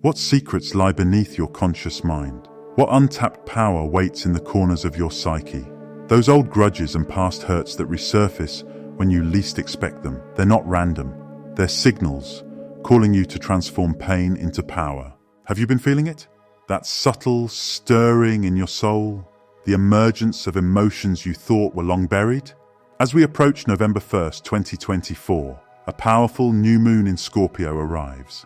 What secrets lie beneath your conscious mind? What untapped power waits in the corners of your psyche? Those old grudges and past hurts that resurface when you least expect them. They're not random. They're signals calling you to transform pain into power. Have you been feeling it? That subtle stirring in your soul? The emergence of emotions you thought were long buried? As we approach November 1st, 2024, a powerful new moon in Scorpio arrives.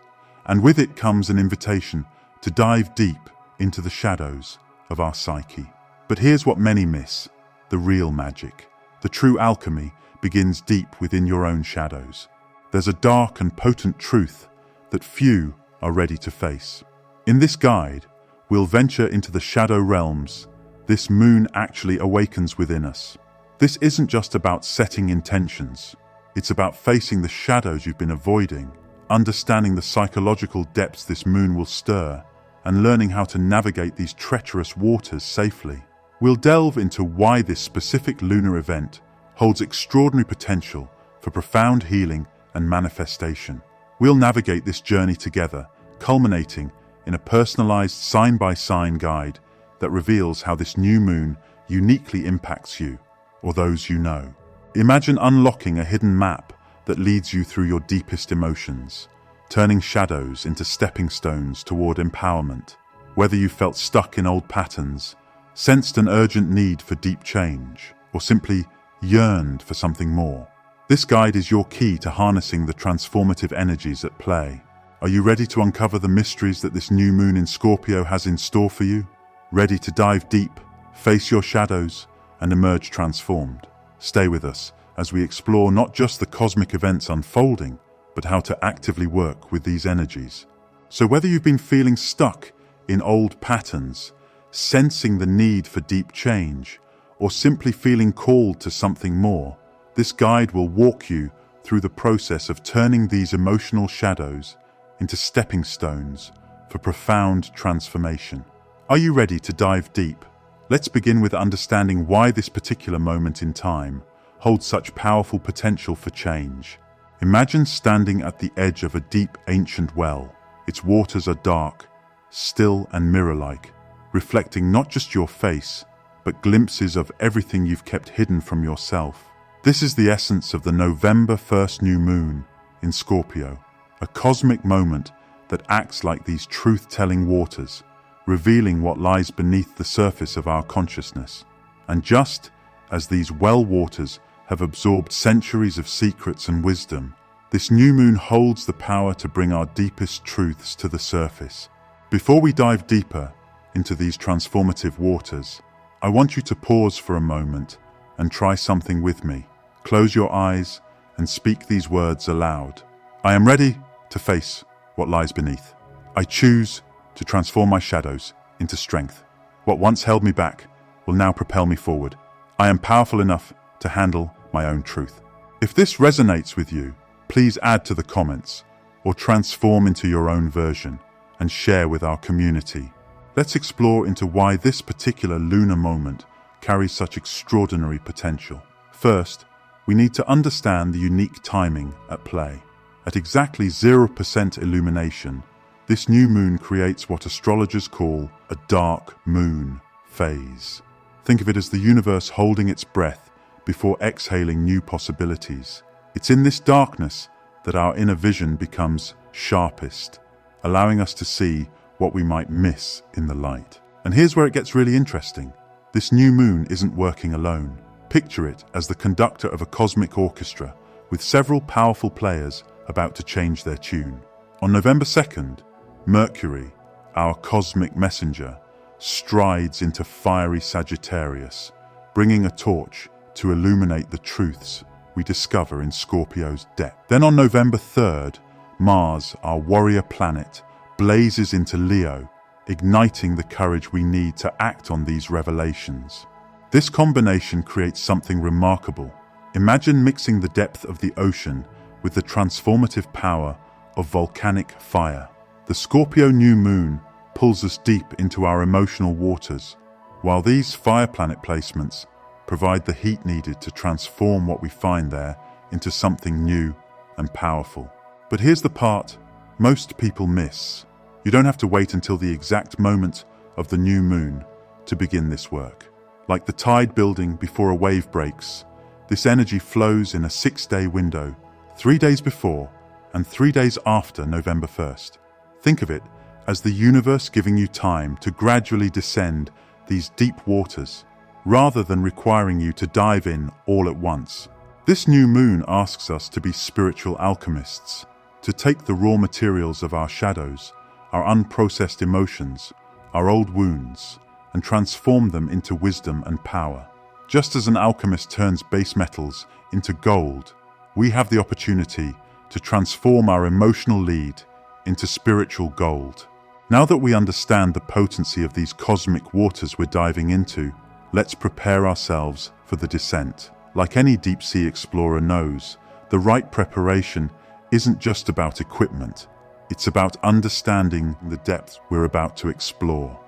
And with it comes an invitation to dive deep into the shadows of our psyche. But here's what many miss: the real magic. The true alchemy begins deep within your own shadows. There's a dark and potent truth that few are ready to face. In this guide, we'll venture into the shadow realms this moon actually awakens within us. This isn't just about setting intentions. It's about facing the shadows you've been avoiding, understanding the psychological depths this moon will stir, and learning how to navigate these treacherous waters safely. We'll delve into why this specific lunar event holds extraordinary potential for profound healing and manifestation. We'll navigate this journey together, culminating in a personalized sign-by-sign guide that reveals how this new moon uniquely impacts you or those you know. Imagine unlocking a hidden map that leads you through your deepest emotions, turning shadows into stepping stones toward empowerment. Whether you felt stuck in old patterns, sensed an urgent need for deep change, or simply yearned for something more, this guide is your key to harnessing the transformative energies at play. Are you ready to uncover the mysteries that this new moon in Scorpio has in store for you? Ready to dive deep, face your shadows, and emerge transformed? Stay with us as we explore not just the cosmic events unfolding, but how to actively work with these energies. So whether you've been feeling stuck in old patterns, sensing the need for deep change, or simply feeling called to something more, this guide will walk you through the process of turning these emotional shadows into stepping stones for profound transformation. Are you ready to dive deep? Let's begin with understanding why this particular moment in time holds such powerful potential for change. Imagine standing at the edge of a deep, ancient well. Its waters are dark, still and mirror-like, reflecting not just your face, but glimpses of everything you've kept hidden from yourself. This is the essence of the November 1st new moon in Scorpio, a cosmic moment that acts like these truth-telling waters, revealing what lies beneath the surface of our consciousness. And just as these well waters have absorbed centuries of secrets and wisdom, this new moon holds the power to bring our deepest truths to the surface. Before we dive deeper into these transformative waters, I want you to pause for a moment and try something with me. Close your eyes and speak these words aloud. I am ready to face what lies beneath. I choose to transform my shadows into strength. What once held me back will now propel me forward. I am powerful enough to handle my own truth. If this resonates with you, please add to the comments or transform into your own version and share with our community. Let's explore into why this particular lunar moment carries such extraordinary potential. First, we need to understand the unique timing at play. At exactly 0% illumination, this new moon creates what astrologers call a dark moon phase. Think of it as the universe holding its breath before exhaling new possibilities. It's in this darkness that our inner vision becomes sharpest, allowing us to see what we might miss in the light. And here's where it gets really interesting. This new moon isn't working alone. Picture it as the conductor of a cosmic orchestra with several powerful players about to change their tune. On November 2nd, Mercury, our cosmic messenger, strides into fiery Sagittarius, bringing a torch to illuminate the truths we discover in Scorpio's depth. Then on November 3rd, Mars, our warrior planet, blazes into Leo, igniting the courage we need to act on these revelations. This combination creates something remarkable. Imagine mixing the depth of the ocean with the transformative power of volcanic fire. The Scorpio new moon pulls us deep into our emotional waters, while these fire planet placements provide the heat needed to transform what we find there into something new and powerful. But here's the part most people miss. You don't have to wait until the exact moment of the new moon to begin this work. Like the tide building before a wave breaks, this energy flows in a 6-day window, 3 days before and 3 days after November 1st. Think of it as the universe giving you time to gradually descend these deep waters, rather than requiring you to dive in all at once. This new moon asks us to be spiritual alchemists, to take the raw materials of our shadows, our unprocessed emotions, our old wounds, and transform them into wisdom and power. Just as an alchemist turns base metals into gold, we have the opportunity to transform our emotional lead into spiritual gold. Now that we understand the potency of these cosmic waters we're diving into, let's prepare ourselves for the descent. Like any deep-sea explorer knows, the right preparation isn't just about equipment. It's about understanding the depths we're about to explore.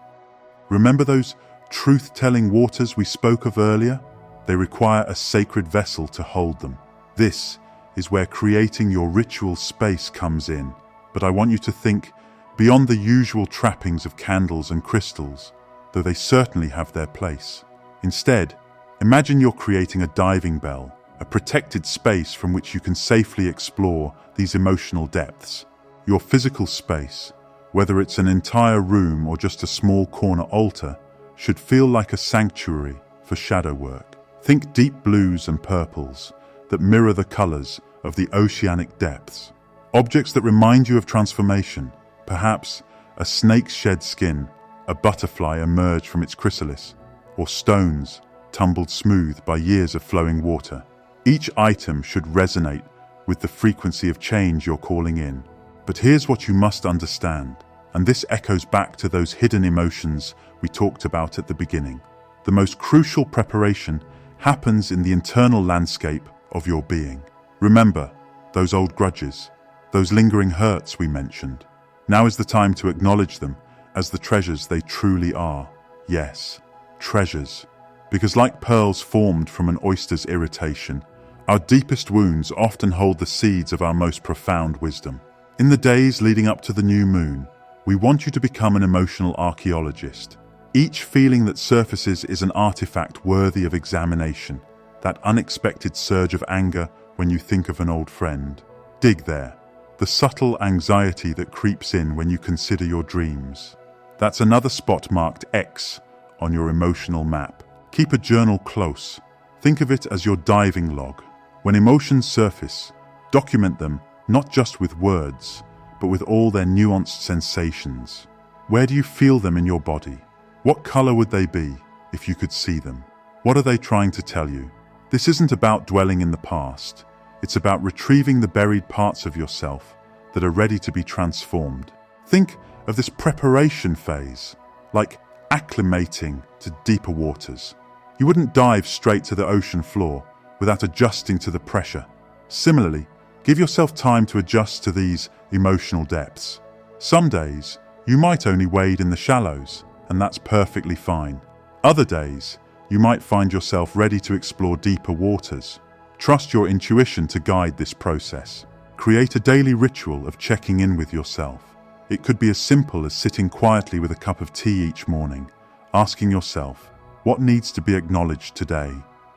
Remember those truth-telling waters we spoke of earlier? They require a sacred vessel to hold them. This is where creating your ritual space comes in. But I want you to think beyond the usual trappings of candles and crystals, though they certainly have their place. Instead, imagine you're creating a diving bell, a protected space from which you can safely explore these emotional depths. Your physical space, whether it's an entire room or just a small corner altar, should feel like a sanctuary for shadow work. Think deep blues and purples that mirror the colors of the oceanic depths. Objects that remind you of transformation, perhaps a snake's shed skin, a butterfly emerged from its chrysalis, or stones tumbled smooth by years of flowing water. Each item should resonate with the frequency of change you're calling in. But here's what you must understand, and this echoes back to those hidden emotions we talked about at the beginning. The most crucial preparation happens in the internal landscape of your being. Remember those old grudges, those lingering hurts we mentioned. Now is the time to acknowledge them as the treasures they truly are. Yes, treasures. Because like pearls formed from an oyster's irritation, our deepest wounds often hold the seeds of our most profound wisdom. In the days leading up to the new moon, we want you to become an emotional archaeologist. Each feeling that surfaces is an artifact worthy of examination. That unexpected surge of anger when you think of an old friend. Dig there. The subtle anxiety that creeps in when you consider your dreams. That's another spot marked X on your emotional map. Keep a journal close. Think of it as your diving log. When emotions surface, document them not just with words, but with all their nuanced sensations. Where do you feel them in your body? What color would they be if you could see them? What are they trying to tell you? This isn't about dwelling in the past. It's about retrieving the buried parts of yourself that are ready to be transformed. Think of this preparation phase, like acclimating to deeper waters. You wouldn't dive straight to the ocean floor without adjusting to the pressure. Similarly, give yourself time to adjust to these emotional depths. Some days, you might only wade in the shallows, and that's perfectly fine. Other days, you might find yourself ready to explore deeper waters. Trust your intuition to guide this process. Create a daily ritual of checking in with yourself. It could be as simple as sitting quietly with a cup of tea each morning, asking yourself, what needs to be acknowledged today?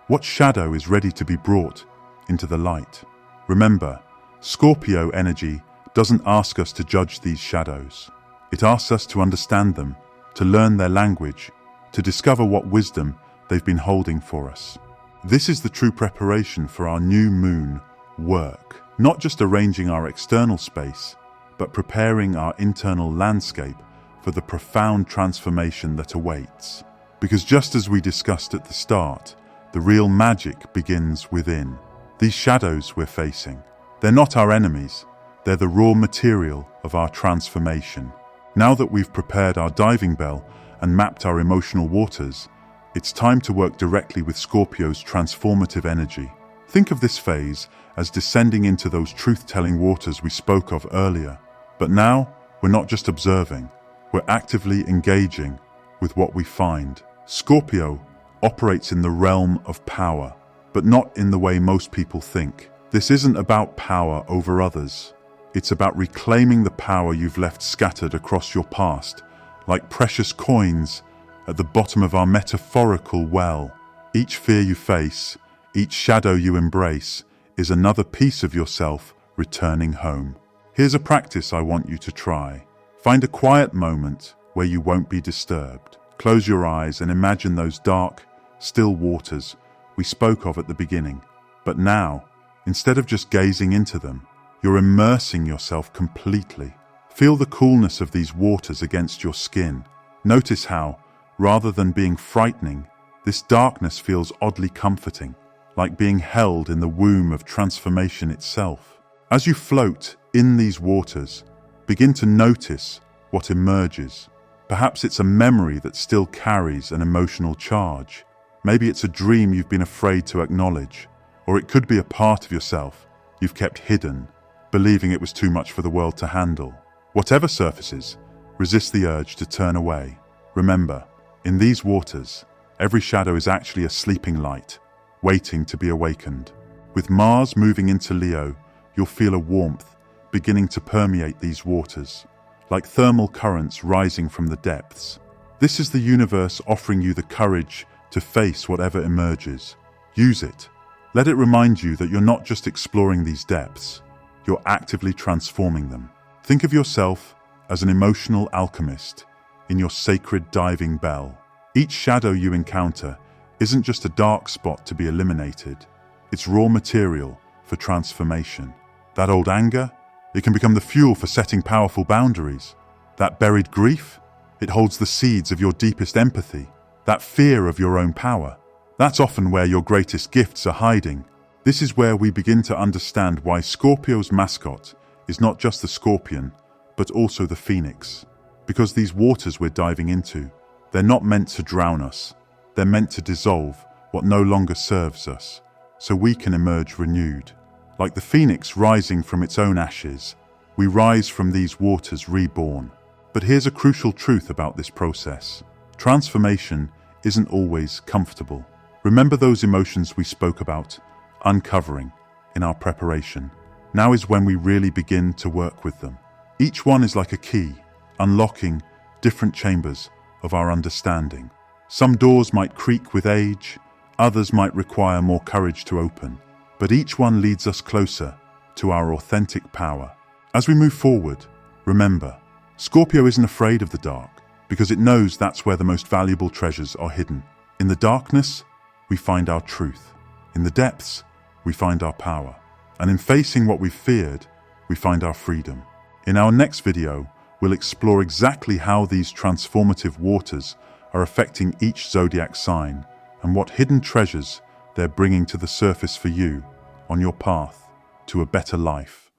What shadow is ready to be brought into the light? Remember, Scorpio energy doesn't ask us to judge these shadows. It asks us to understand them, to learn their language, to discover what wisdom they've been holding for us. This is the true preparation for our new moon work. Not just arranging our external space, but preparing our internal landscape for the profound transformation that awaits. Because just as we discussed at the start, the real magic begins within. These shadows we're facing, they're not our enemies, they're the raw material of our transformation. Now that we've prepared our diving bell and mapped our emotional waters, it's time to work directly with Scorpio's transformative energy. Think of this phase as descending into those truth-telling waters we spoke of earlier. But now, we're not just observing, we're actively engaging with what we find. Scorpio operates in the realm of power, but not in the way most people think. This isn't about power over others. It's about reclaiming the power you've left scattered across your past, like precious coins at the bottom of our metaphorical well. Each fear you face, each shadow you embrace, is another piece of yourself returning home. Here's a practice I want you to try. Find a quiet moment where you won't be disturbed. Close your eyes and imagine those dark, still waters we spoke of at the beginning. But now, instead of just gazing into them, you're immersing yourself completely. Feel the coolness of these waters against your skin. Notice how, rather than being frightening, this darkness feels oddly comforting, like being held in the womb of transformation itself. As you float in these waters, begin to notice what emerges. Perhaps it's a memory that still carries an emotional charge. Maybe it's a dream you've been afraid to acknowledge, or it could be a part of yourself you've kept hidden, believing it was too much for the world to handle. Whatever surfaces, resist the urge to turn away. Remember, in these waters, every shadow is actually a sleeping light, waiting to be awakened. With Mars moving into Leo, you'll feel a warmth beginning to permeate these waters, like thermal currents rising from the depths. This is the universe offering you the courage to face whatever emerges. Use it. Let it remind you that you're not just exploring these depths, you're actively transforming them. Think of yourself as an emotional alchemist in your sacred diving bell. Each shadow you encounter isn't just a dark spot to be eliminated, it's raw material for transformation. That old anger, it can become the fuel for setting powerful boundaries. That buried grief, it holds the seeds of your deepest empathy. That fear of your own power, that's often where your greatest gifts are hiding. This is where we begin to understand why Scorpio's mascot is not just the scorpion, but also the phoenix. Because these waters we're diving into, they're not meant to drown us. They're meant to dissolve what no longer serves us, so we can emerge renewed. Like the phoenix rising from its own ashes, we rise from these waters reborn. But here's a crucial truth about this process. Transformation isn't always comfortable. Remember those emotions we spoke about uncovering in our preparation. Now is when we really begin to work with them. Each one is like a key, unlocking different chambers of our understanding. Some doors might creak with age, others might require more courage to open, but each one leads us closer to our authentic power. As we move forward, remember, Scorpio isn't afraid of the dark because it knows that's where the most valuable treasures are hidden. In the darkness, we find our truth. In the depths, we find our power. And in facing what we've feared, we find our freedom. In our next video, we'll explore exactly how these transformative waters are affecting each zodiac sign and what hidden treasures they're bringing to the surface for you on your path to a better life.